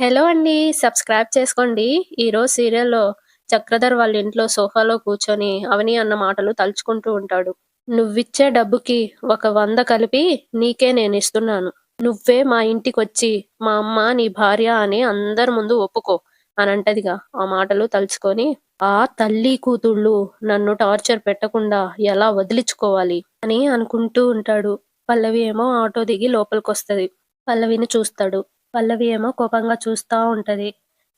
Hello అండి. Subscribe చేసుకోండి. ఈరోజు సీరియల్‌లో చక్రధర్ వాళ్ళ ఇంట్లో సోఫాలో కూర్చొని అవని అన్న మాటలు తలుచుకుంటూ ఉంటాడు. "నువ్విచ్చే డబ్బుకి ఒక 100 కలిపి నీకే నేనిస్తున్నాను. నువ్వే మా ఇంటికొచ్చి మా అమ్మ నీ భార్య అని అందరి ముందు ఒప్పుకో" అనంటదిగా. ఆ మాటలు తలుచుకొని, ఆ తల్లి కూతుళ్ళు నన్ను టార్చర్ పెట్టకుండా ఎలా వదిలించుకోవాలి అని అనుకుంటూ ఉంటాడు. పల్లవి ఏమో ఆటో దిగి లోపలికొస్తది. పల్లవిని చూస్తాడు. పల్లవి ఏమో కోపంగా చూస్తా ఉంటది.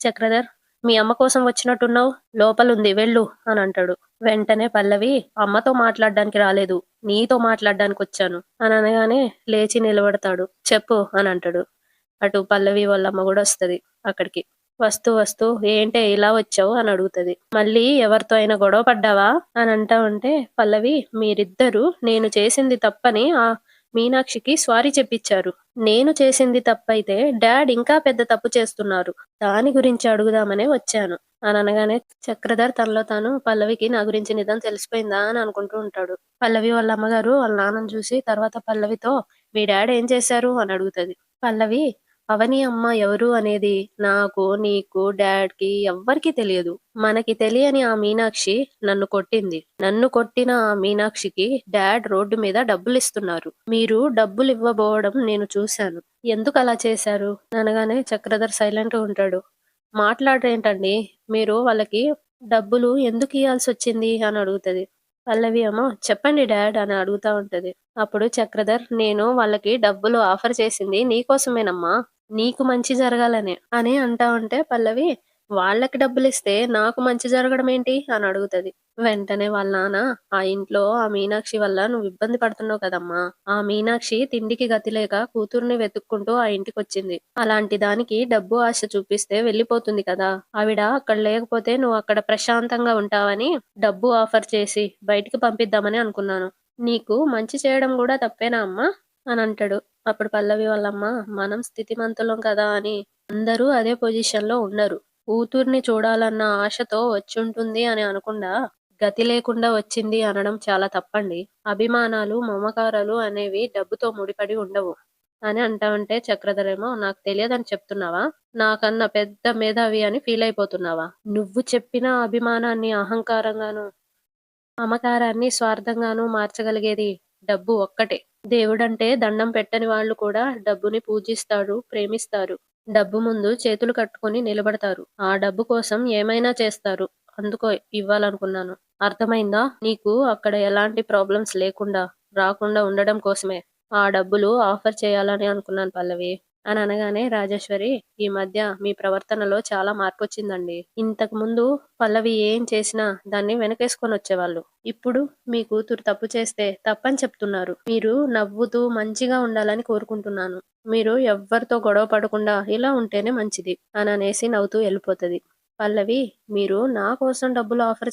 చక్రధర్, మీ అమ్మ కోసం వచ్చినట్టున్నావు. లోపలుంది వెళ్ళు అనంటాడు. వెంటనే పల్లవి, అమ్మతో మాట్లాడ్డానికి రాలేదు. నీతో మాట్లాడ్డానికొచ్చాను అననగానే లేచి నిలబడతాడు. చెప్పు అనంటాడు. అటు పల్లవి వాళ్ళమ్మ గూడా వస్తది అక్కడికి. వస్తూ వస్తూ ఏంటే ఇలా వచ్చావు అని అడుగుతది. మళ్ళీ ఎవరితో అయినా గొడవ పడ్డావా అని అంటా ఉంటే పల్లవి, మీరిద్దరూ నేను చేసింది తప్పని ఆ మీనాక్షికి సారీ చెప్పిచ్చారు. నేను చేసింది తప్పైతే డాడ్ ఇంకా పెద్ద తప్పు చేస్తున్నారు. దాని గురించి అడుగుదామనే వచ్చాను అననగానే చక్రధర్ తనలో తాను పల్లవికి నా గురించి నిజం తెలిసిపోయిందా అని అనుకుంటూ ఉంటాడు. పల్లవి వాళ్ళ అమ్మగారు వాళ్ళ నాన్నని చూసి తర్వాత పల్లవితో మీ డాడ్ ఏం చేశారు అని అడుగుతది. పల్లవి, అవని అమ్మ ఎవరు అనేది నాకు, నీకు, డాడ్‌కి ఎవ్వరికీ తెలియదు. మనకి తెలియని ఆ మీనాక్షి నన్ను కొట్టింది. నన్ను కొట్టిన ఆ మీనాక్షికి డాడ్ రోడ్డు మీద డబ్బులిస్తున్నారు. మీరు డబ్బులివ్వబోవడం నేను చూశాను. ఎందుకలా చేశారు? అనగానే చక్రధర్ సైలెంట్‌గా ఉంటాడు. మాట్లాడరేంటండి? మీరు వాళ్ళకి డబ్బులు ఎందుకియ్యాల్సొచ్చింది అని అడుగుతది. పల్లవి ఏమో చెప్పండి డాడ్ అని అడుగుతా ఉంటది. అప్పుడు చక్రధర్, నేను వాళ్ళకి డబ్బులు ఆఫర్ చేసింది నీకోసమేనమ్మా. నీకు మంచి జరగాలనే అని అంటా ఉంటే పల్లవి, వాళ్ళకి డబ్బులిస్తే నాకు మంచి జరగడం ఏంటి అని అడుగుతది. వెంటనే వాళ్ళ నాన్న, ఆ ఇంట్లో ఆ మీనాక్షి వల్ల నువ్వు ఇబ్బంది పడుతున్నావు కదమ్మా. ఆ మీనాక్షి తిండికి గతి లేక కూతుర్ని వెతుక్కుంటూ ఆ ఇంటికొచ్చింది. అలాంటి దానికి డబ్బు ఆశ చూపిస్తే వెళ్ళిపోతుంది కదా. ఆవిడ అక్కడ లేకపోతే నువ్వు అక్కడ ప్రశాంతంగా ఉంటావని డబ్బు ఆఫర్ చేసి బయటికి పంపిద్దామని అనుకున్నాను. నీకు మంచి చేయడం గూడా తప్పేనా అమ్మా అని అంటాడు. అప్పుడు పల్లవి వాళ్ళమ్మ, మనం స్థితిమంతులం కదా అని అందరూ అదే పొజిషన్‌లో ఉండరు. కూతుర్ని చూడాలన్న ఆశతో వచ్చుంటుంది అని అనకుండా, గతి లేకుండా వచ్చింది అనడం చాలా తప్పండి. అభిమానాలు, మమకారాలు అనేవి డబ్బుతో ముడిపడి ఉండవు అని అంటా ఉంటే చక్రధరేమో, నాకు తెలియదని చెప్తున్నావా? నాకన్నా పెద్ద మేధావి అని ఫీల్ అయిపోతున్నావా? నువ్వు చెప్పిన అభిమానాన్ని అహంకారంగాను, మమకారాన్ని స్వార్థంగానూ మార్చగలిగేది డబ్బు ఒక్కటే. దేవుడంటే దండం పెట్టని వాళ్ళు కూడా డబ్బుని పూజిస్తారు, ప్రేమిస్తారు. డబ్బు ముందు చేతులు కట్టుకొని నిలబడతారు. ఆ డబ్బు కోసం ఏమైనా చేస్తారు. అందుకో ఇవ్వాలనుకున్నాను. అర్థమైందా? నీకు అక్కడ ఎలాంటి ప్రాబ్లమ్స్ లేకుండా, రాకుండా ఉండడం కోసమే ఆ డబ్బులు ఆఫర్ చేయాలని అనుకున్నాను పల్లవి. అని అనగానే రాజేశ్వరి, ఈ మధ్య మీ ప్రవర్తనలో చాలా మార్పొచ్చిందండి. ఇంతకుముందు పల్లవి ఏం చేసినా దాన్ని వెనకేసుకొనొచ్చేవాళ్ళు. ఇప్పుడు మీ కూతురు తప్పు చేస్తే తప్పని చెప్తున్నారు. మీరు నవ్వుతూ మంచిగా ఉండాలని కోరుకుంటున్నాను. మీరు ఎవ్వరితో గొడవ పడకుండా ఇలా ఉంటేనే మంచిది అననేసి నవ్వుతూ ఎళ్ళిపోతది. పల్లవి, మీరు నా కోసం డబ్బులు ఆఫర్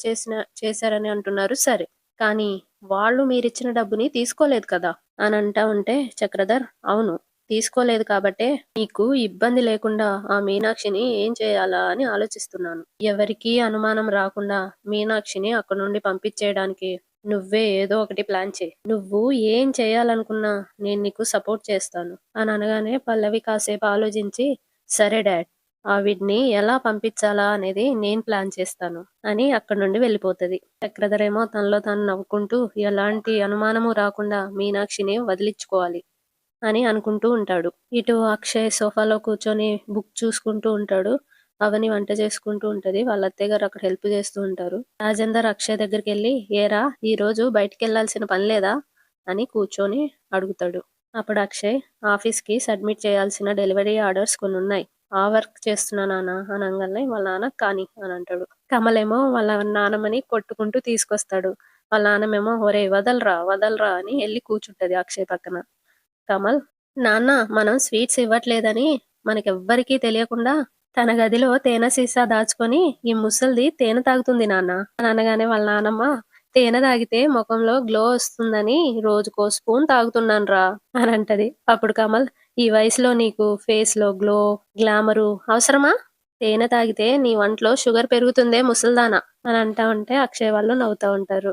చేశారని అంటున్నారు సరే. కానీ వాళ్ళు మీరిచ్చిన డబ్బుని తీసుకోలేదు కదా! అనంటా ఉంటే చక్రధర్, అవును. తీసుకోలేదు కాబట్టే నీకు ఇబ్బంది లేకుండా ఆ మీనాక్షిని ఏం చేయాలా అని ఆలోచిస్తున్నాను. ఎవరికీ అనుమానం రాకుండా మీనాక్షిని అక్కడి నుండి పంపించేయడానికి నువ్వే ఏదో ఒకటి ప్లాన్ చెయి. నువ్వు ఏం చేయాలనుకున్నా నేను నీకు సపోర్ట్ చేస్తాను అని అనగానే పల్లవి కాసేపు ఆలోచించి, సరే డాడ్, ఆవిడ్ని ఎలా పంపించాలా అనేది నేను ప్లాన్ చేస్తాను అని అక్కడి నుండి వెళ్ళిపోతది. చక్రధరేమో తనలో తాను నవ్వుకుంటూ ఎలాంటి అనుమానము రాకుండా మీనాక్షిని వదిలించుకోవాలి అని అనుకుంటూ ఉంటాడు. ఇటు అక్షయ్ సోఫాలో కూర్చొని బుక్ చూసుకుంటూ ఉంటాడు. అవని వంట చేసుకుంటూ ఉంటది. వాళ్ళ అత్తయ్య గారు అక్కడ హెల్ప్ చేస్తూ ఉంటారు. రాజేందర్ అక్షయ్ దగ్గరికెళ్ళి, ఏరా ఈరోజు బయటికెళ్ళాల్సిన పని లేదా అని కూర్చొని అడుగుతాడు. అప్పుడు అక్షయ్, ఆఫీస్‌కి సబ్మిట్ చేయాల్సిన డెలివరీ ఆర్డర్స్ కొన్నున్నాయి. ఆ వర్క్ చేస్తున్నా నాన్న అనంగానే వాళ్ళ నాన్న కానీ అని అంటాడు. కమలేమో వాళ్ళ నానమ్మని కొట్టుకుంటూ తీసుకొస్తాడు. వాళ్ళ నాన్నమేమో ఒరేయ్ వదలరా వదలరా అని ఎళ్లి కూర్చుంటది అక్షయ్ పక్కన. కమల్, నాన్న మనం స్వీట్స్ ఇవ్వట్లేదని మనకెవ్వరికీ తెలియకుండా తన గదిలో తేనె సీసా దాచుకొని ఈ ముసల్ది తేనె తాగుతుంది నాన్న అని అనగానే వాళ్ళ నానమ్మ, తేనె తాగితే ముఖంలో గ్లో వస్తుందని రోజుకో స్పూన్ తాగుతున్నానురా అని అంటది. అప్పుడు కమల్, ఈ వయసులో నీకు ఫేస్‌లో గ్లో, గ్లామరు అవసరమా? తేనె తాగితే నీ ఒంట్లో షుగర్ పెరుగుతుందే ముసల్దానా అని అంటా ఉంటే అక్షయ్ వాళ్ళు నవ్వుతా ఉంటారు.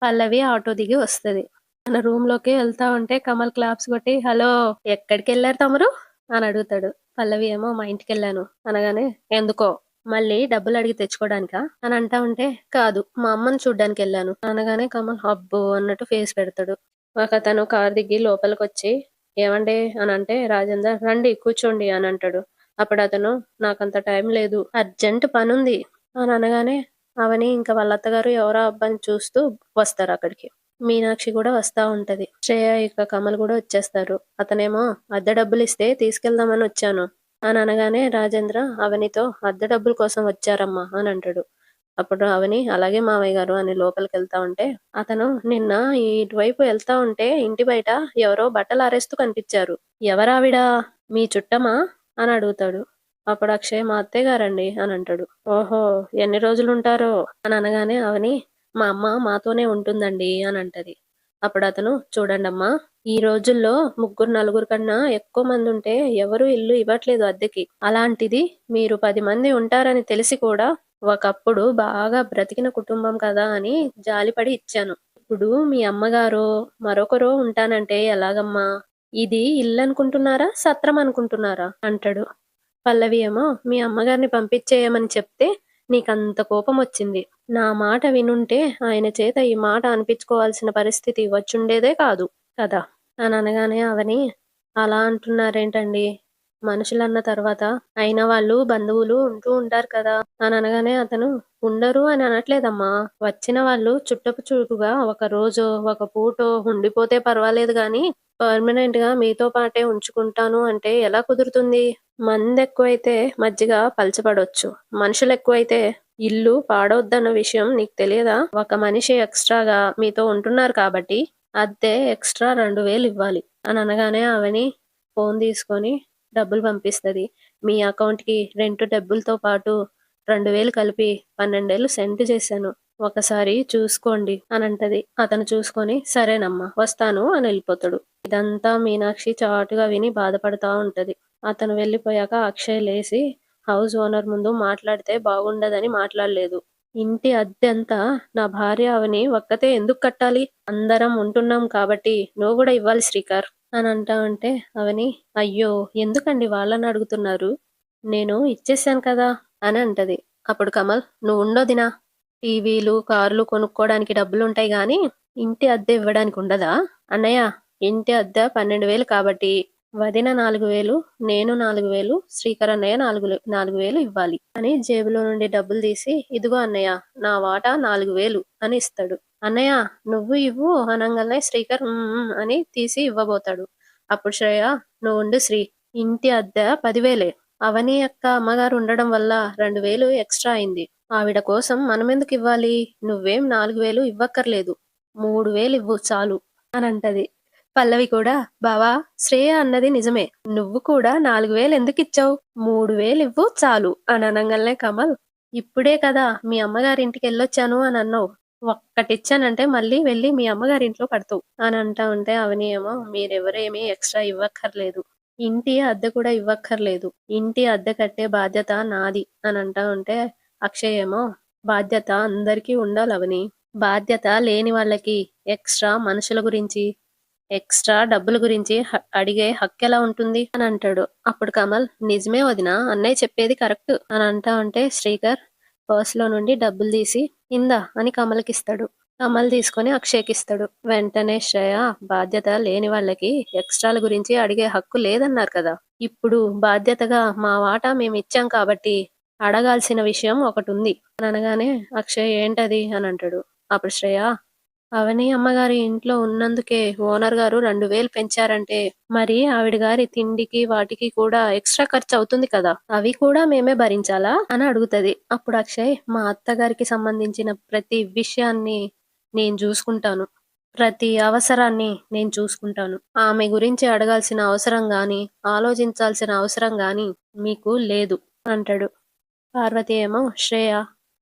పల్లవి ఆటో దిగి వస్తది. తన రూమ్‌లోకి వెళ్తా ఉంటే కమల్ క్లాప్స్ కొట్టి, హలో ఎక్కడికెళ్లారు తమరు అని అడుగుతాడు. పల్లవి ఏమో మా ఇంటికెళ్ళాను అనగానే, ఎందుకో? మళ్ళీ డబ్బులడిగి తెచ్చుకోడానికా? అని అంటా ఉంటే, కాదు మా అమ్మని చూడ్డానికెళ్ళాను అనగానే కమల్ అబ్బో! అన్నట్టు ఫేస్ పెడతాడు. ఒకతను కారు దిగి లోపలికొచ్చి, ఏవండీ అనంటే రాజేందర్ రండి కూర్చోండి అనంటాడు. అప్పుడతను నాకంత టైం లేదు. అర్జెంట్ పనుంది అని అనగానే, అవని ఇంక వాళ్ళ అత్తగారు ఎవరో అబ్బాయిని చూస్తూ వస్తారక్కడికి. మీనాక్షి కూడా వస్తా ఉంటది. శ్రేయ ఇక కమల్ కూడా వచ్చేస్తారు. అతనేమో అద్దె డబ్బులిస్తే తీసుకెళ్దామని వచ్చాను అని అనగానే రాజేంద్ర అవనితో అద్దె డబ్బుల కోసం వచ్చారమ్మా అని అంటాడు. అప్పుడు అవని అలాగే మావయ్య గారు అని లోపలికెళ్తా ఉంటే, అతను నిన్న ఇటువైపు వెళ్తా ఉంటే ఇంటి బయట ఎవరో బట్టలారేస్తూ కనిపించారు. ఎవరావిడ? మీ చుట్టమా? అని అడుగుతాడు. అప్పుడు అక్షయ్ మా అత్తయ్య గారండి అని అంటాడు. ఓహో! ఎన్ని రోజులుంటారో అని అనగానే అవని మా అమ్మ మాతోనే ఉంటుందండి అని అంటది. అప్పుడు అతను చూడండమ్మా, ఈ రోజుల్లో ముగ్గురు నలుగురు కన్నా ఎక్కువ మంది ఉంటే ఎవరు ఇల్లు ఇవ్వట్లేదు అద్దెకి. అలాంటిది మీరు 10 మంది ఉంటారని తెలిసి కూడా ఒకప్పుడు బాగా బ్రతికిన కుటుంబం కదా అని జాలిపడి ఇచ్చాను. ఇప్పుడు మీ అమ్మగారో మరొకరో ఉంటానంటే ఎలాగమ్మా? ఇది ఇల్లనుకుంటున్నారా? సత్రం అనుకుంటున్నారా? అంటాడు. పల్లవి ఏమో మీ అమ్మగారిని పంపించేయమని చెప్తే నీకంత కోపమొచ్చింది. నా మాట వినుంటే ఆయన చేత ఈ మాట అనిపించుకోవాల్సిన పరిస్థితి వచ్చుండేదే కాదు కదా! అని అనగానే అవని అలా అంటున్నారేంటండి? మనుషులన్న తర్వాత అయిన వాళ్ళు బంధువులు ఉంటూ ఉంటారు కదా! అని అనగానే అతను ఉండరు అని అనట్లేదమ్మా. వచ్చిన వాళ్ళు చుట్టపు చూపుగా ఒక రోజో, ఒక పూటో ఉండిపోతే పర్వాలేదు గానీ పర్మనెంట్‌గా మీతో పాటే ఉంచుకుంటాను అంటే ఎలా కుదురుతుంది? మందెక్కువైతే మజ్జిగ పలచబడొచ్చు. మనుషులెక్కువైతే ఇల్లు పాడవుద్దన్న విషయం నీకు తెలియదా? ఒక మనిషి ఎక్స్‌ట్రాగా మీతో ఉంటున్నారు కాబట్టి అద్దె ఎక్స్‌ట్రా 2000 ఇవ్వాలి అని అనగానే అవని ఫోన్ తీసుకొని డబ్బులు పంపిస్తది. మీ అకౌంట్‌కి రెంట్ డబ్బులతో పాటు 2000 కలిపి 12,000 సెండ్ చేశాను. ఒకసారి చూసుకోండి అనంటది. అతను చూసుకొని సరేనమ్మా వస్తాను అని వెళ్ళిపోతాడు. ఇదంతా మీనాక్షి చాటుగా విని బాధపడతా ఉంటది. అతను వెళ్ళిపోయాక అక్షయ్ లేసి హౌస్ ఓనర్ ముందు మాట్లాడితే బాగుండదని మాట్లాడలేదు. ఇంటి అద్దెంతా నా భార్య అవని ఒక్కతే ఎందుకు కట్టాలి? అందరం ఉంటున్నాం కాబట్టి నువ్వు కూడా ఇవ్వాలి శ్రీకర్ అని అంటా ఉంటే అవని అయ్యో! ఎందుకండి వాళ్ళని అడుగుతున్నారు? నేను ఇచ్చేసాను కదా అని అంటది. అప్పుడు కమల్ నువ్వుండొదినా. టీవీలు, కార్లు కొనుక్కోడానికి డబ్బులుంటాయి గానీ ఇంటి అద్దె ఇవ్వడానికి ఉండదా? అన్నయ్య ఇంటి అద్దె 12,000 కాబట్టి వదిన 4,000, నేను 4,000, శ్రీకర్ అన్నయ్య 4,000 ఇవ్వాలి అని జేబులో నుండి డబ్బులు తీసి ఇదిగో అన్నయ్య నా వాటా 4,000 అని ఇస్తాడు. అన్నయ్య నువ్వు ఇవ్వు అనంగానే శ్రీకర్ అని తీసి ఇవ్వబోతాడు. అప్పుడు శ్రేయ నువ్వుండు శ్రీ, ఇంటి అద్దె 10,000 అవని అక్క అమ్మగారు ఉండడం వల్ల 2,000 ఎక్స్ట్రా అయింది. ఆవిడ కోసం మనమెందుకు ఇవ్వాలి? నువ్వేం 4,000 ఇవ్వక్కర్లేదు. 3,000 ఇవ్వు చాలు అనంటది. పల్లవి కూడా బావా శ్రేయ అన్నది నిజమే. నువ్వు కూడా 4,000 ఎందుకిచ్చావు? 3,000 ఇవ్వు చాలు అని అనంగానే కమల్ ఇప్పుడే కదా మీ అమ్మగారింటికెళ్ళొచ్చాను అని అన్నావు. ఒక్కటిచ్చానంటే మళ్ళీ వెళ్ళి మీ అమ్మగారింట్లో పడతావు అని అంటా ఉంటే అవని ఏమో మీరెవరేమీ ఎక్స్ట్రా ఇవ్వక్కర్లేదు. ఇంటి అద్దె కూడా ఇవ్వక్కర్లేదు. ఇంటి అద్దె కట్టే బాధ్యత నాది అని అంటా ఉంటే అక్షయ్ ఏమో బాధ్యత అందరికీ ఉండాలవని. బాధ్యత లేని వాళ్ళకి ఎక్స్ట్రా మనుషుల గురించి, ఎక్స్ట్రా డబ్బుల గురించి అడిగే హక్కెలా ఉంటుంది అని అంటాడు. అప్పుడు కమల్ నిజమే వదినా అన్నయ్య చెప్పేది కరెక్ట్ అని అంటా ఉంటే శ్రీకర్ పర్స్‌లో నుండి డబ్బులు తీసి ఇందా అని కమల్‌కిస్తాడు. కమల్ తీసుకొని అక్షయ్‌కిస్తాడు. వెంటనే శ్రేయ బాధ్యత లేని వాళ్ళకి ఎక్స్ట్రాల గురించి అడిగే హక్కు లేదన్నారు కదా! ఇప్పుడు బాధ్యతగా మా వాటా మేమిచ్చాం కాబట్టి అడగాల్సిన విషయం ఒకటుంది అని అనగానే అక్షయ్ ఏంటది అని అంటాడు. అప్పుడు శ్రేయ అవని అమ్మగారి ఇంట్లో ఉన్నందుకే ఓనర్ గారు 2,000 పెంచారంటే మరి ఆవిడ గారి తిండికి వాటికి కూడా ఎక్స్ట్రా ఖర్చు అవుతుంది కదా! అవి కూడా మేమే భరించాలా అని అడుగుతది. అప్పుడు అక్షయ్ మా అత్తగారికి సంబంధించిన ప్రతి విషయాన్ని నేను చూసుకుంటాను. ప్రతి అవసరాన్ని నేను చూసుకుంటాను. ఆమె గురించి అడగాల్సిన అవసరం గాని, ఆలోచించాల్సిన అవసరం గాని మీకు లేదు అంటాడు. పార్వతి ఏమో శ్రేయ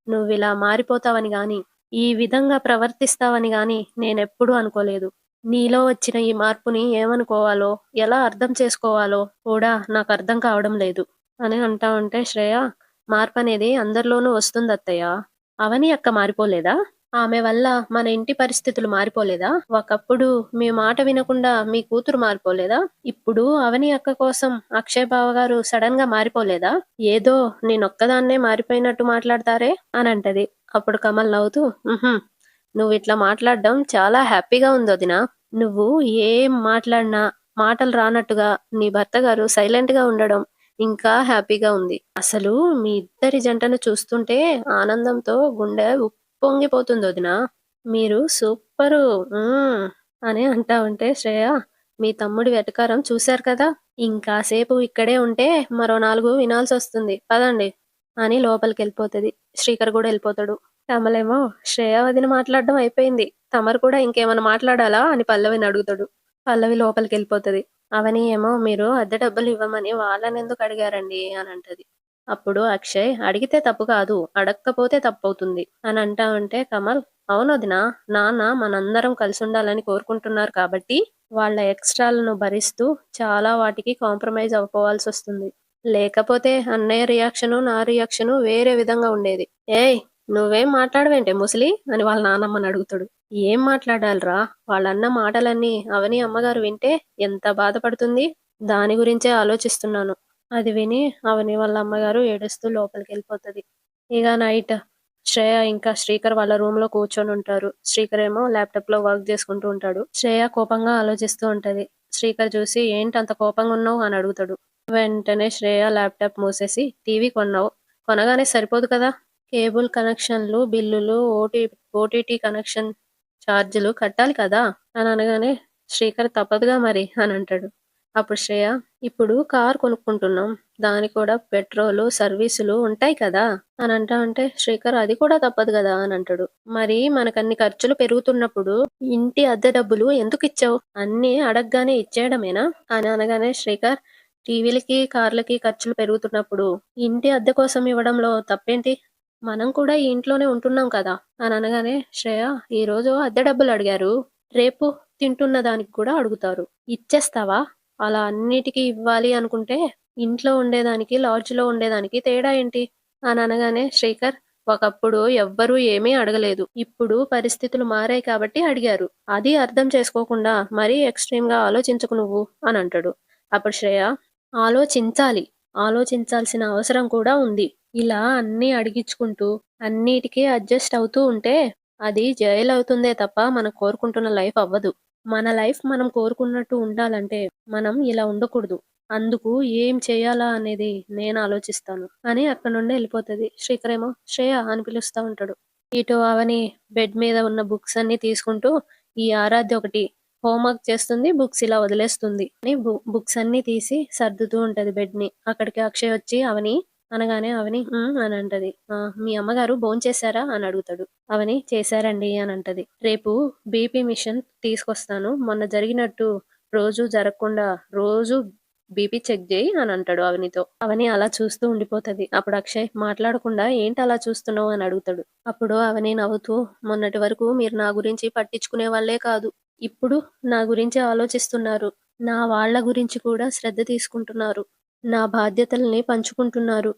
నువ్విలా మారిపోతావని గాని, ఈ విధంగా ప్రవర్తిస్తావని గాని నేనెప్పుడూ అనుకోలేదు. నీలో వచ్చిన ఈ మార్పుని ఏమనుకోవాలో, ఎలా అర్థం చేసుకోవాలో కూడా నాకర్థం కావడం లేదు అని అంటా ఉంటే శ్రేయ మార్పనేది అందరిలోనూ వస్తుందత్తయ్య. అవని అక్క మారిపోలేదా? ఆమె వల్ల మన ఇంటి పరిస్థితులు మారిపోలేదా? ఒకప్పుడు మీ మాట వినకుండా మీ కూతురు మారిపోలేదా? ఇప్పుడు అవని అక్క కోసం అక్షయ్ బావగారు సడన్‌గా మారిపోలేదా? ఏదో నేనొక్కదాన్నే మారిపోయినట్టు మాట్లాడతారే అనంటది. అప్పుడు కమల్ నవ్వుతూ హుహు. నువ్విట్లా మాట్లాడడం చాలా హ్యాపీగా ఉందొదినా. నువ్వు ఏం మాట్లాడినా మాటలు రానట్టుగా నీ భర్త గారు సైలెంట్‌గా ఉండడం ఇంకా హ్యాపీగా ఉంది. అసలు మీ ఇద్దరి జంటను చూస్తుంటే ఆనందంతో గుండె ఉప్పొంగిపోతుందొదినా. మీరు సూపరు. హ్మ్. అని అంటా ఉంటే శ్రేయ, మీ తమ్ముడి వెటకారం చూశారు కదా! ఇంకాసేపు ఇక్కడే ఉంటే మరో 4 వినాల్సొస్తుంది. పదండి అని లోపలికెళ్ళిపోతది. శ్రీకర్ గూడా ఎళ్ళిపోతాడు. కమలేమో శ్రేయ వదిన మాట్లాడడం అయిపోయింది. తమరు కూడా ఇంకేమన్నా మాట్లాడాలా అని పల్లవిని అడుగుతాడు. పల్లవి లోపలికెళ్ళిపోతది. అవని ఏమో మీరు అద్దె డబ్బులివ్వమని వాళ్ళనెందుకు అడిగారండి అనంటది. అప్పుడు అక్షయ్ అడిగితే తప్పు కాదు. అడక్కపోతే తప్పవుతుంది అని అంటా ఉంటే కమల్ అవునొదినా నాన్న మనందరం కలిసుండాలని కోరుకుంటున్నారు కాబట్టి వాళ్ళ ఎక్స్‌ట్రాలను భరిస్తూ చాలా వాటికి కాంప్రమైజ్ అవ్వుకోవాల్సొస్తుంది. లేకపోతే అన్నయ్య రియాక్షను, నా రియాక్షను వేరే విధంగా ఉండేది. ఏయ్! నువ్వేం మాట్లాడవేంటే ముసలి అని వాళ్ళ నానమ్మని అడుగుతాడు. ఏం మాట్లాడాలిరా? వాళ్ళన్న మాటలన్నీ అవని అమ్మగారు వింటే ఎంత బాధపడుతుంది? దాని గురించే ఆలోచిస్తున్నాను. అది విని అవని వాళ్ళ అమ్మగారు ఏడుస్తూ లోపలికెళ్ళిపోతది. ఇగ నైట్ శ్రేయ ఇంకా శ్రీకర్ వాళ్ళ రూమ్‌లో కూర్చొనుంటారు. శ్రీకర్ ఏమో ల్యాప్‌టాప్‌లో వర్క్ జేసుకుంటూ ఉంటాడు. శ్రేయ కోపంగా ఆలోచిస్తూ ఉంటది. శ్రీకర్ చూసి ఏంటంత కోపంగున్నావు అని అడుగుతాడు. వెంటనే శ్రేయ ల్యాప్‌టాప్ మూసేసి టీవీ కొన్నావు. కొనగానే సరిపోదు కదా! కేబుల్ కనెక్షన్లు, బిల్లులు, ఓటీటీ కనెక్షన్ ఛార్జీలు కట్టాలి కదా! అని అనగానే శ్రీకర్ తప్పదుగా మరి అని అంటాడు. అప్పుడు శ్రేయ ఇప్పుడు కార్ కొనుక్కుంటున్నాం. దానికి కూడా పెట్రోలు, సర్వీసులు ఉంటాయి కదా! అని అంటా ఉంటే శ్రీకర్ అది కూడా తప్పదు గదా! అని అంటాడు. మరి మనకన్ని ఖర్చులు పెరుగుతున్నప్పుడు ఇంటి అద్దె డబ్బులు ఎందుకిచ్చావు? అన్నీ అడగ్గానే ఇచ్చేయడమేనా? అని అనగానే శ్రీకర్ టీవీలకి, కార్లకి ఖర్చులు పెరుగుతున్నప్పుడు ఇంటి అద్దె కోసం ఇవ్వడంలో తప్పేంటి? మనం కూడా ఈ ఇంట్లోనే ఉంటున్నాం కదా! అని అనగానే శ్రేయ ఈరోజు అద్దె డబ్బులు అడిగారు. రేపు తింటున్న దానికి కూడా అడుగుతారు. ఇచ్చేస్తావా? అలా అన్నిటికి ఇవ్వాలి అనుకుంటే ఇంట్లో ఉండేదానికి, లాడ్జ్‌లో ఉండేదానికి తేడా ఏంటి? అని అనగానే శ్రీకర్ ఒకప్పుడు ఎవ్వరూ ఏమీ అడగలేదు. ఇప్పుడు పరిస్థితులు మారాయి కాబట్టి అడిగారు. అది అర్థం చేసుకోకుండా మరీ ఎక్స్‌ట్రీమ్‌గా ఆలోచించకు నువ్వు అని అంటాడు. అప్పుడు శ్రేయ ఆలోచించాలి. ఆలోచించాల్సిన అవసరం కూడా ఉంది. ఇలా అన్నీ అడిగిచ్చుకుంటూ, అన్నిటికి అడ్జస్ట్ అవుతూ ఉంటే, అది జైలవుతుందే తప్ప మనం కోరుకుంటున్న లైఫ్ అవ్వదు. మన లైఫ్ మనం కోరుకున్నట్టు ఉండాలంటే, మనం ఇలా ఉండకూడదు. అందుకు ఏం చేయాలా అనేది నేను ఆలోచిస్తాను అని అక్కడి నుండి ఎళ్ళిపోతది. శ్రీకరేమో శ్రేయ అని పిలుస్తా ఉంటాడు. ఇటు అవని బెడ్ మీద ఉన్న బుక్స్ అన్నీ తీసుకుంటూ, ఈ ఆరాధ్య ఒకటి హోంవర్క్ చేస్తుంది. బుక్స్ ఇలా వదిలేస్తుంది. అని బుక్స్ అన్నీ తీసి సర్దుతూ ఉంటది బెడ్‌ని. అక్కడికి అక్షయ్ వచ్చి అవని అనగానే అవని హ్మ్. అని అంటది. మీ అమ్మగారు భోంచేశారా? అని అడుగుతాడు. అవని చేశారండి అని అంటది. రేపు బీపీ మిషన్ తీసుకొస్తాను. మొన్న జరిగినట్టు రోజు జరగకుండా రోజు బీపీ చెక్ జెయి అని అంటాడు అవనితో. అవని అలా చూస్తూ ఉండిపోతది. అప్పుడు అక్షయ్ మాట్లాడకుండా ఏంటలా చూస్తున్నావు అని అడుగుతాడు. అప్పుడు అవని నవ్వుతూ మొన్నటి వరకు మీరు నా గురించి పట్టించుకునే వాళ్ళే కాదు. ఇప్పుడు నా గురించి ఆలోచిస్తున్నారు. నా వాళ్ళ గురించి కూడా శ్రద్ధ తీసుకుంటున్నారు. నా బాధ్యతల్ని పంచుకుంటున్నారు.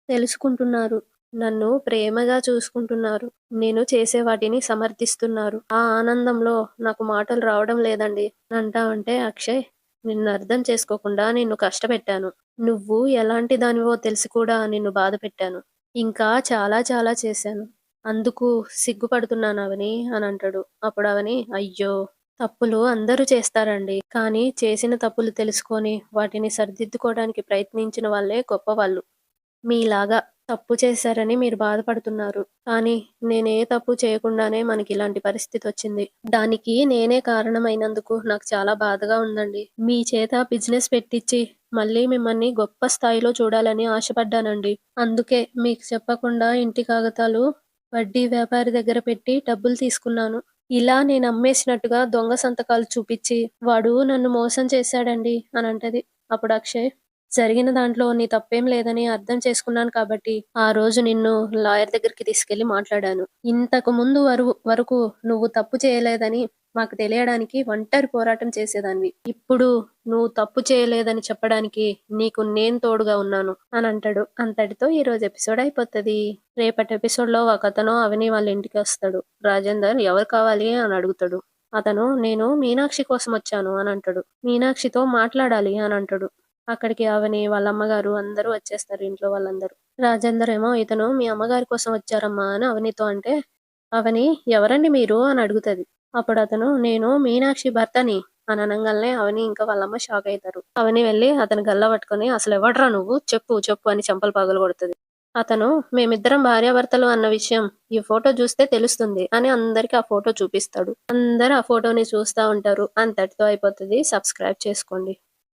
తెలుసుకుంటున్నారు. నన్ను ప్రేమగా చూసుకుంటున్నారు. నేను చేసే వాటిని సమర్థిస్తున్నారు. ఆ ఆనందంలో నాకు మాటలు రావడం లేదండి. అంటా ఉంటే అక్షయ్ నిన్ను అర్థం చేసుకోకుండా నిన్ను కష్టపెట్టాను. నువ్వు ఎలాంటి దానివో తెలిసి కూడా నిన్ను బాధపెట్టాను. ఇంకా చాలా చాలా చేశాను. అందుకు సిగ్గుపడుతున్నాను అవని అని అంటాడు. అప్పుడు అవని అయ్యో! తప్పులు అందరూ చేస్తారండి. కానీ చేసిన తప్పులు తెలుసుకొని వాటిని సరిదిద్దుకోవడానికి ప్రయత్నించిన వాళ్ళే గొప్పవాళ్ళు. మీలాగా తప్పు చేశారని మీరు బాధపడుతున్నారు. కానీ నేనే తప్పు చేయకుండానే మనకిలాంటి పరిస్థితొచ్చింది. దానికి నేనే కారణమైనందుకు నాకు చాలా బాధగా ఉందండి. మీ చేత బిజినెస్ పెట్టిచ్చి మళ్ళీ మిమ్మల్ని గొప్ప స్థాయిలో చూడాలని ఆశపడ్డానండి. అందుకే మీకు చెప్పకుండా ఇంటి కాగితాలు వడ్డీ వ్యాపారి దగ్గర పెట్టి డబ్బులు తీసుకున్నాను. ఇలా నేనమ్మేసినట్టుగా దొంగ సంతకాలు చూపిచ్చి, వాడు నన్ను మోసం చేశాడండి అనంటది. అప్పుడు అక్షయ్ జరిగిన దాంట్లో నీ తప్పేం లేదని అర్థం చేసుకున్నాను కాబట్టి, ఆ రోజు నిన్ను లాయర్ దగ్గరికి తీసుకెళ్ళి మాట్లాడాను. ఇంతకు ముందు వరకు నువ్వు తప్పు చేయలేదని మాకు తెలియడానికి ఒంటరి పోరాటం చేసేదానివి. ఇప్పుడు నువ్వు తప్పు చేయలేదని చెప్పడానికి నీకు నేను తోడుగా ఉన్నాను అని అంటాడు. అంతటితో ఈ రోజు ఎపిసోడ్ అయిపోతది. రేపటి ఎపిసోడ్‌లో ఒకతను అవని వాళ్ళ ఇంటికొస్తాడు. రాజేందర్ ఎవరు కావాలి అని అడుగుతాడు. అతను నేను మీనాక్షి కోసం వచ్చాను అని అంటాడు. మీనాక్షితో మాట్లాడాలి అని అంటాడు. అక్కడికి అవని వాళ్ళ అమ్మగారు అందరూ వచ్చేస్తారు ఇంట్లో వాళ్ళందరూ. రాజేందర్ ఏమో ఇతను మీ అమ్మగారి కోసం వచ్చారమ్మా అని అవనితో అంటే, అవని ఎవరండి మీరు అని అడుగుతది. అప్పుడు అతను నేను మీనాక్షి భర్తని అని అనంగాల్నే అవని ఇంకా వాళ్ళమ్మ షాక్ అయితారు. అవని వెళ్ళి అతని గల్ల పట్టుకొని అసలు ఎవడ్రా నువ్వు చెప్పు చెప్పు అని చెంపలు పగలగొడుతది. అతను మేమిద్దరం భార్యాభర్తలు అన్న విషయం ఈ ఫోటో చూస్తే తెలుస్తుంది అని అందరికి ఆ ఫోటో చూపిస్తాడు. అందరూ ఆ ఫోటోని చూస్తా ఉంటారు. అంతటితో అయిపోతది. సబ్స్క్రైబ్ చేసుకోండి.